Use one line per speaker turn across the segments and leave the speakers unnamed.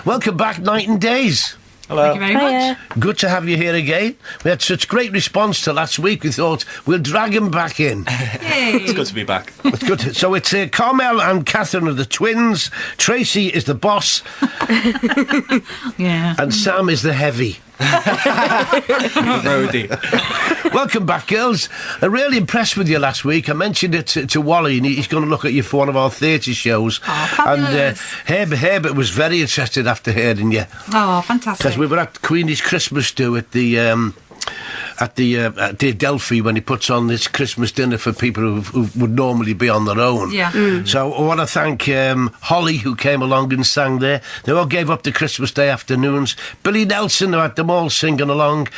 Welcome back, Night and Days.
Hello.
Thank you very much.
Good to have you here again. We had such great response to last week, we thought we'll drag him back in.
It's good to be back.
It's good. So it's Carmel and Catherine are the twins, Tracy is the boss,
Yeah.
and Sam is the heavy.
Roadie.
Welcome back, girls. I'm really impressed with you last week. I mentioned it to Wally, and he's going to look at you for one of our theatre shows.
Oh, fabulous.
And Herbert was very interested after hearing you,
Oh, fantastic.
because we were at Queenie's Christmas do at the Adelphi when he puts on this Christmas dinner for people who would normally be on their own.
Yeah.
So I want to thank Holly, who came along and sang there. They all gave up the Christmas Day afternoons. Billy Nelson, who had them all singing along.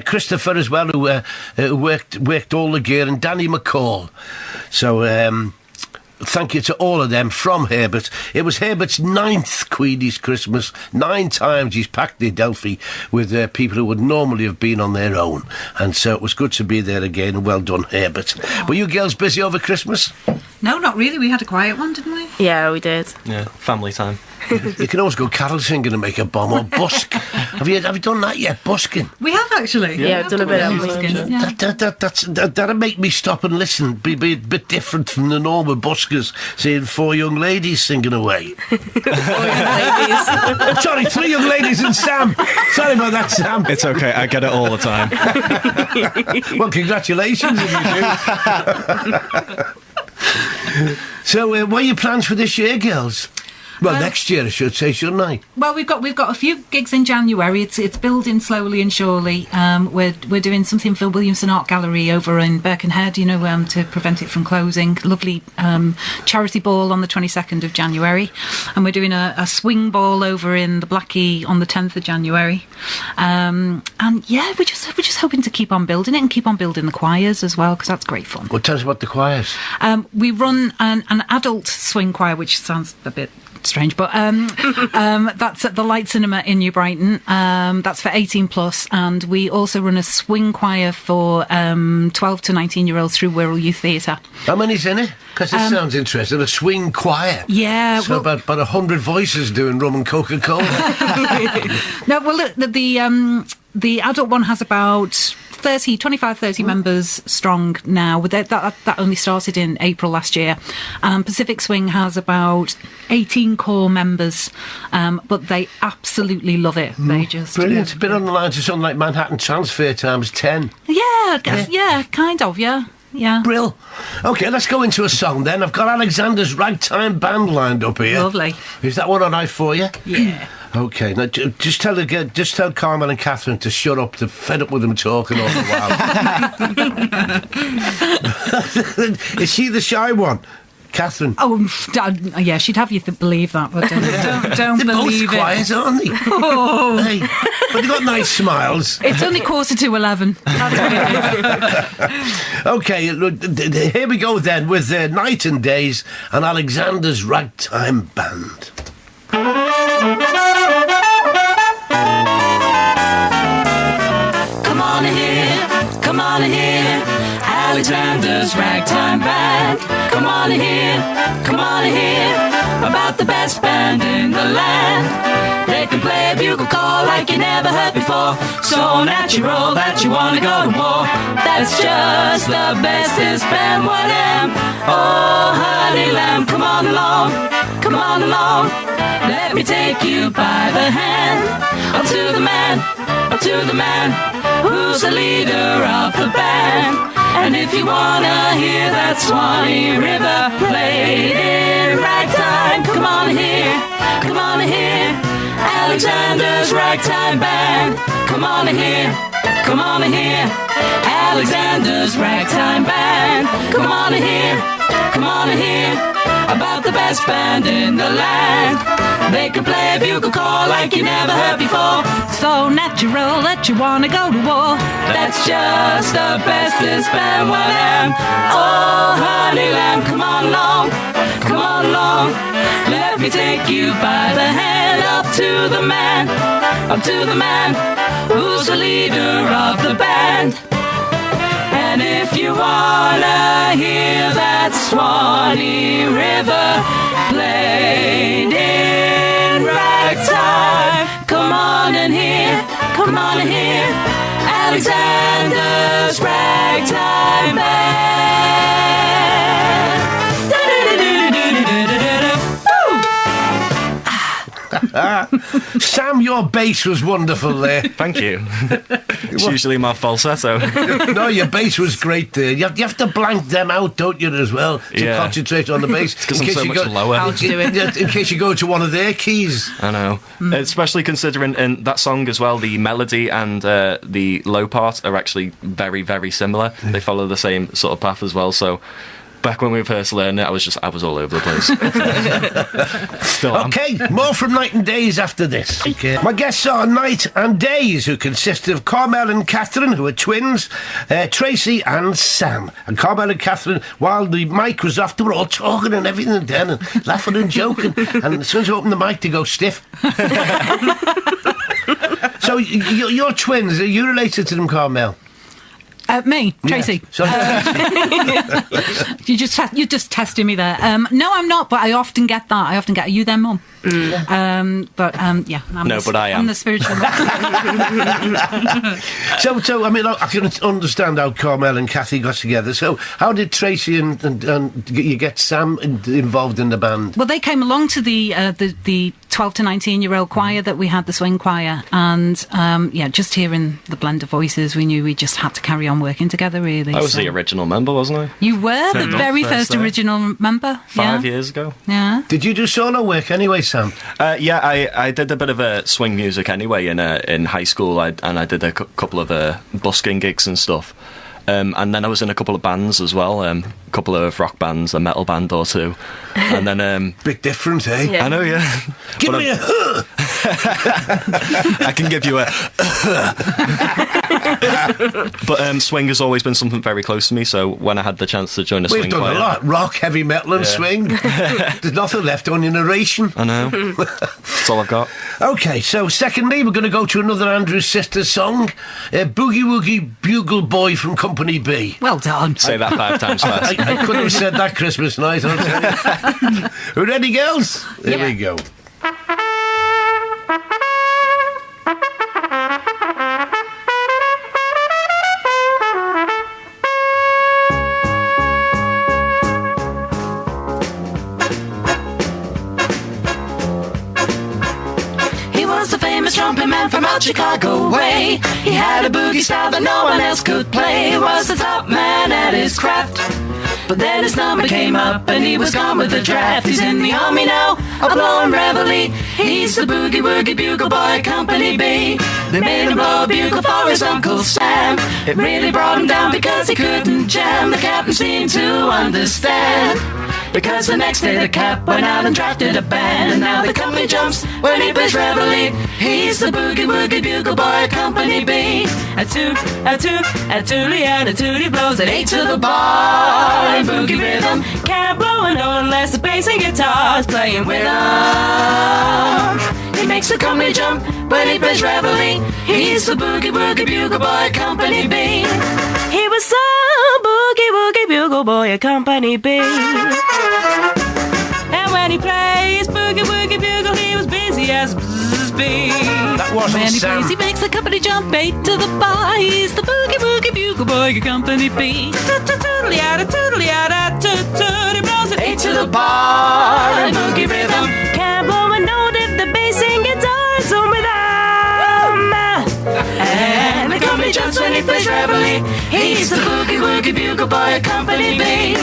Christopher as well, who worked all the gear, and Danny McCall. So thank you to all of them from Herbert. It was Herbert's 9th Queenie's Christmas. 9 times he's packed the Adelphi with people who would normally have been on their own. And so it was good to be there again, and well done, Herbert. Were you girls busy over Christmas?
No, not really. We had a quiet one, didn't we?
Yeah, we did.
Yeah, family time.
You can always go carol singing and make a bomb, or busk. Have you done that yet, busking?
We have actually.
Yeah, I've done a bit of
busking. Yeah.
That'll make me stop and listen. Be a bit different from the normal buskers, seeing 4 young ladies singing away. Sorry, 3 young ladies and Sam. Sorry about that, Sam.
It's okay, I get it all the time.
Well, congratulations if you do. So, what are your plans for this year, girls? Well, next year, I should say, shouldn't I?
Well, we've got a few gigs in January. It's building slowly and surely. We're doing something for Williamson Art Gallery over in Birkenhead, to prevent it from closing. Lovely charity ball on the 22nd of January, and we're doing a swing ball over in the Blackie on the 10th of January. And yeah, we're just hoping to keep on building it and keep on building the choirs as well, because that's great fun.
Well, tell us about the choirs.
We run an adult swing choir, which sounds a bit strange, but that's at the Light Cinema in New Brighton. That's for 18 plus, and we also run a swing choir for 12 to 19-year-olds through Wirral Youth Theatre.
How many's in it? Because it sounds interesting. A swing choir.
Yeah,
So
well,
about 100 voices doing rum and Coca-Cola.
no, well, the adult one has about 25, 30 members strong now. That only started in April last year. Pacific Swing has about 18 core members, but they absolutely love it. They just...
Brilliant. A bit on the lines of something like Manhattan Transfer times 10.
Yeah, kind of, yeah. Yeah.
Brill. OK, let's go into a song then. I've got Alexander's Ragtime Band lined up here.
Lovely.
Is that one all right for you?
Yeah.
OK, now just tell Carmel and Catherine to shut up. They're fed up with them talking all the while. Is she the shy one? Catherine?
Oh, yeah, she'd have you believe that, but don't
They're
believe
both quiet, aren't they?
Oh.
Hey, but they've got nice smiles.
It's only 11:15. That's what it is.
OK, here we go then with Night and Days and Alexander's Ragtime Band.
Come on in here, Alexander's Ragtime Band. Come on in here, about the best band in the land. They can play a bugle call like you never heard before, so natural that you wanna go to war. That's just the bestest band, what am? Oh, honey lamb, come on along, let me take you by the hand. Up to the man, who's the leader of the band. And if you wanna hear that Swanee River played in ragtime, come on in here, Alexander's Ragtime Band. Come on in here, Alexander's Ragtime Band. Come on in here, about the best band in the land. They can play a bugle call like you never heard before, so natural that you wanna go to war. That's just the bestest band, what am? Oh, honey lamb, come on along, let me take you by the hand. Up to the man, who's the leader of the band. And if you wanna hear that Swanee River played in ragtime, Alexander's Ragtime Band.
Sam, your bass was wonderful there.
Thank you. It's usually my falsetto.
No, your bass was great there. You have to blank them out, don't you, as well, to
Yeah.
concentrate on the bass.
Because I'm so much lower.
How'd you do it?
In case you go to one of their keys.
I know. Especially considering in that song as well, the melody and the low part are actually very, very similar. They follow the same sort of path as well. So back when we first learned it, I was all over the place. Still am.
Okay, more from Night and Days after this. Okay. My guests are Night and Days, who consist of Carmel and Catherine, who are twins, Tracy and Sam. And Carmel and Catherine, while the mic was off, they were all talking and everything then, and laughing and joking. And as soon as I opened the mic, they go stiff. So you're twins. Are you related to them, Carmel?
Me, Tracy.
Yeah. So,
You're just testing me there. No, I'm not, but I often get that. Are you there, Mum? Yeah, I'm
but I am.
I'm the spiritual mum.
So I mean, I can understand how Carmel and Kathy got together. So how did Tracy and you get Sam involved in the band?
Well, they came along to the 12 to 19-year-old choir that we had, the swing choir, and just hearing the blend of voices, we knew we just had to carry on working together, really.
I was the original member, wasn't I?
You were the very first original member.
5 years ago.
Yeah.
Did you do solo work anyway, Sam?
I did a bit of swing music anyway in high school, and I did a couple of busking gigs and stuff. And then I was in a couple of bands as well, a couple of rock bands, a metal band or two. And then...
Bit different, eh?
Yeah.
I know, yeah.
Give
But
me a...
I can give you a... But swing has always been something very close to me, so when I had the chance to join a
We've
swing
done
choir...
a lot. Rock, heavy metal and swing. There's nothing left on your narration.
I know. That's all I've got.
Okay, so secondly, we're going to go to another Andrew Sisters song, Boogie Woogie Bugle Boy from Company B.
Well done.
Say that 5 times fast.
I couldn't have said that Christmas night, I'll tell you. Ready, girls? Here we go.
He was the famous trumpet man from out Chicago way. He had a boogie style that no one else could play. He was the top man at his craft. But then his number came up and he was gone with the draft. He's in the army now, a blowing reveille. He's the boogie woogie bugle boy, Company B. They made him blow a bugle for his Uncle Sam. It really brought him down because he couldn't jam. The captain seemed to understand, because the next day the cap went out and drafted a band. And now the company jumps when he plays reveille. He's the boogie woogie bugle boy, Company B. A toot, a toot, a tootie and a tootie blows an 8 to the bar. And boogie rhythm can't blow a note unless the bass and guitar's playing with him. He makes the company jump when he plays reveille. He's the boogie woogie bugle boy, Company B. He was so boogie woogie bugle boy, a Company B. And when he plays boogie woogie bugle, he was busy as bee.
That wasn't
When he
Sam.
plays, he makes the company jump 8 to the bar. He's the boogie woogie bugle boy, Company B. Toodly-yada, toodly-yada, toot-toot. He blows it
8 to the bar, and boogie rhythm can't blow a note if the bass and guitar's on with him. And the company jumps when he plays reveille. He's the boogie woogie bugle boy, Company B.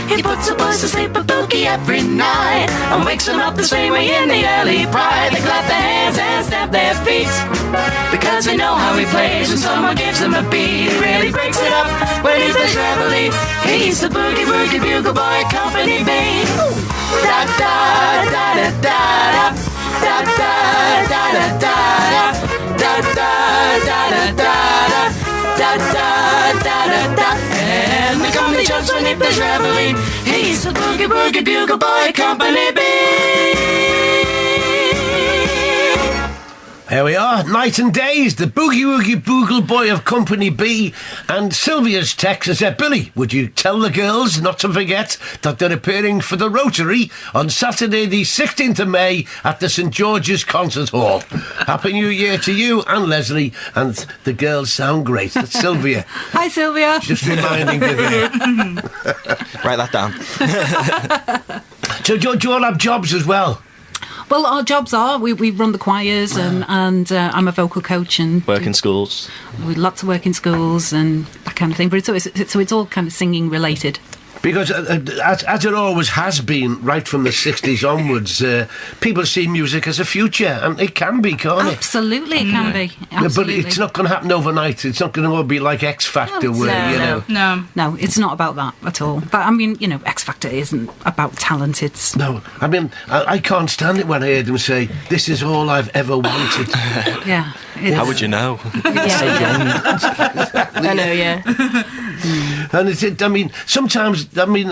He puts the boys to sleep a boogie every night and wakes them up the same way in the early pride. They clap their hands and stamp their feet because they know how he plays. When someone gives him a beat, he really breaks it up when he plays reveille. He's the boogie woogie bugle boy, Company B. Da da da da da da da da da da da da da da da da da da da. And the company jumps when he plays reveille. He's the boogie woogie bugle boy, Company B.
There we are, Night and Days, the Boogie Woogie Boogle Boy of Company B. And Sylvia's text said, Billy, would you tell the girls not to forget that they're appearing for the Rotary on Saturday the 16th of May at the St George's Concert Hall. Happy New Year to you and Leslie, and the girls sound great. That's Sylvia.
Hi, Sylvia.
Just reminding you there.
Write that down.
So do you all have jobs as well?
Well, our jobs are we run the choirs and I'm a vocal coach and
Work in schools.
we lots of work in schools and that kind of thing. But it's all kind of singing related.
Because as it always has been, right from the 60s onwards, people see music as a future, and it can be, can't it?
Absolutely, it can be.
Yeah, but
Absolutely.
it's not going to happen overnight. It's not going to be like X Factor, where, you know.
No, it's not about that at all. But I mean, you know, X Factor isn't about talent. It's
No, I mean, I can't stand it when I hear them say, this is all I've ever wanted.
yeah.
How would you know?
I know, yeah.
And I mean, sometimes, I mean,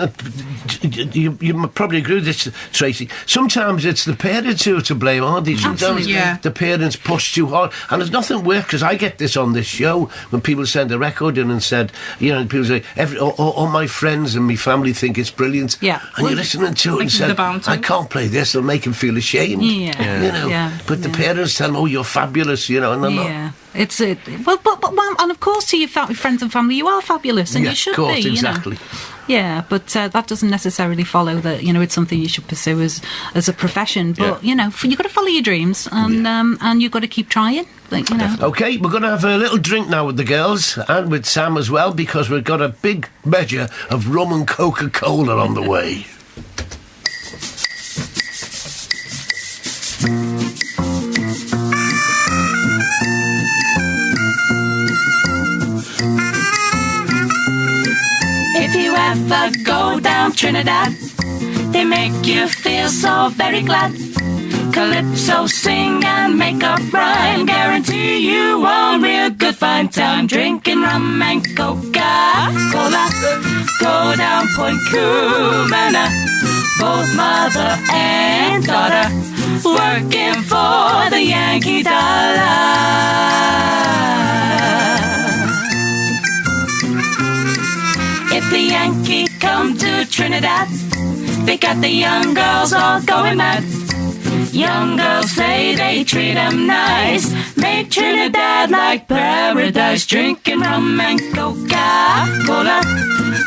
you probably agree with this, Tracy. Sometimes it's the parents who are to blame, aren't they? Sometimes
Absolutely.
Yeah.
the parents push too hard. And there's nothing worse, because I get this on this show, when people send a record in and said, you know, people say, all my friends and my family think it's brilliant.
Yeah.
And you're listening to it and
Like
said,
the bounty.
I can't play this, it'll make them feel ashamed.
Yeah.
You know,
Yeah.
but the parents tell them, oh, you're fabulous, you know, and they're not.
Yeah, it's it. Well, but and of course, to your friends and family, you are fabulous, and
Yeah,
you should
of course,
be.
exactly.
You know? Yeah, but that doesn't necessarily follow that. You know, it's something you should pursue as a profession. But you know, you've got to follow your dreams, and you've got to keep trying. Like, you know.
Okay, we're going to have a little drink now with the girls and with Sam as well, because we've got a big measure of rum and Coca-Cola on the way.
If you ever go down Trinidad, they make you feel so very glad. Calypso, sing and make up rhyme, guarantee you a real good fine time. Drinking rum and Coca-Cola, go down Point Cumana, both mother and daughter, working for the Yankee dollar. If the Yankee come to Trinidad, they got the young girls all going mad. Young girls say they treat them nice, make Trinidad like paradise. Drinking rum and Coca-Cola,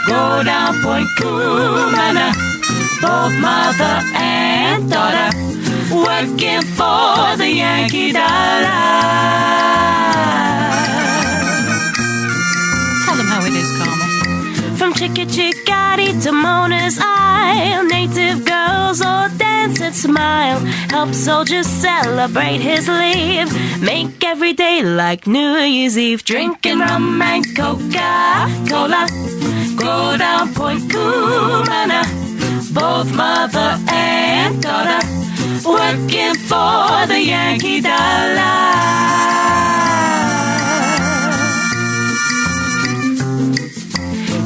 go down Point Cumana, both mother and daughter, working for the Yankee dollar.
Tell them how it is, Carmel.
From Chickadee to Mona's Isle, native girls all dance and smile. Help soldiers celebrate his leave, make every day like New Year's Eve. Drinking rum and Coca-Cola, go down Point Cumana, both mother and daughter, working for the Yankee dollar.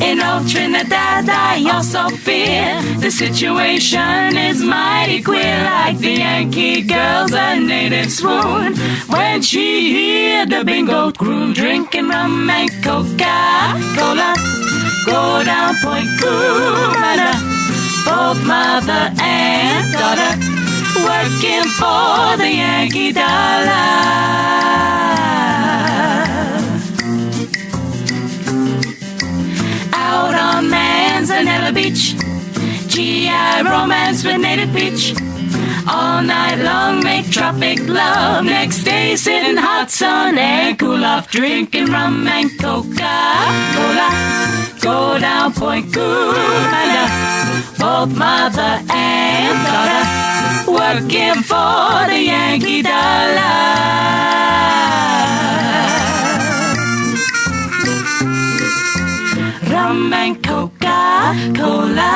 In old Trinidad, I also fear the situation is mighty queer. Like the Yankee girls, a native swoon when she hear the bingo croon. Drinking rum and Coca-Cola, go down Point Cumana, both mother and daughter, working for the Yankee dollar. Out on Manzanella Beach, GI romance with native peach. All night long make tropic love, next day sit in hot sun and cool off. Drinking rum and Coca-Cola, go down Point Cumana, both mother and daughter, working for the Yankee dollar. Rum and Coca-Cola,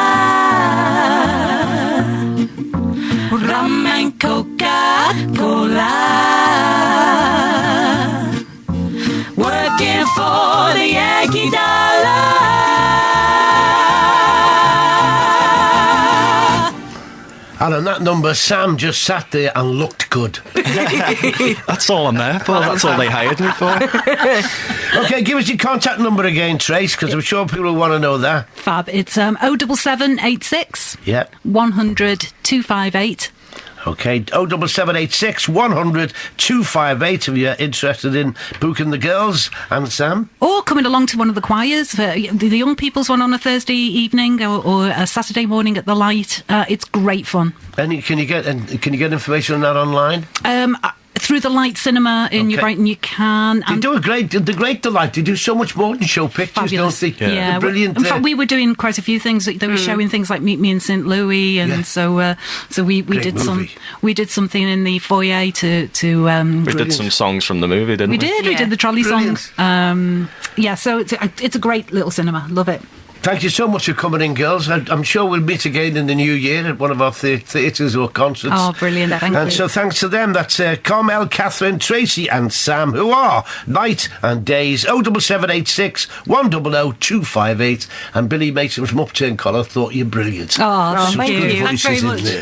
rum and Coca-Cola, working for the Yankee dollar.
on that number, Sam just sat there and looked good.
That's all I'm there for. That's all they hired me for.
Okay, give us your contact number again, Trace, because I'm sure people want to know that.
Fab. It's 07786
Yeah.
100 258.
Okay, 07786 100 258 if you're interested in booking the girls. And Sam?
Or coming along to one of the choirs, the young people's one on a Thursday evening or a Saturday morning at the Light. It's great fun.
And can you get information on that online?
Through the Light Cinema in New
Okay.
Brighton, you can.
They do the great delight. They do so much more than show pictures,
Fabulous.
don't they?
Yeah.
They're brilliant.
In fact, we were doing quite a few things. They were showing things like Meet Me in St. Louis, and
Yeah.
so we
Great
did
movie.
we did something in the foyer to
We did some songs from the movie, didn't we?
we did the trolley
Brilliant.
songs. Yeah, so it's a great little cinema. Love it.
Thank you so much for coming in, girls. I'm sure we'll meet again in the new year at one of our theatres or concerts.
Oh, brilliant! Thank
And
you.
so thanks to them. That's Carmel, Catherine, Tracy and Sam, who are Night and Days. 07786 100 258. And Billy Mason from Upturn Collar thought you're brilliant.
Oh,
Such
thank
good
you.
voices
Thanks very
in
much.
there.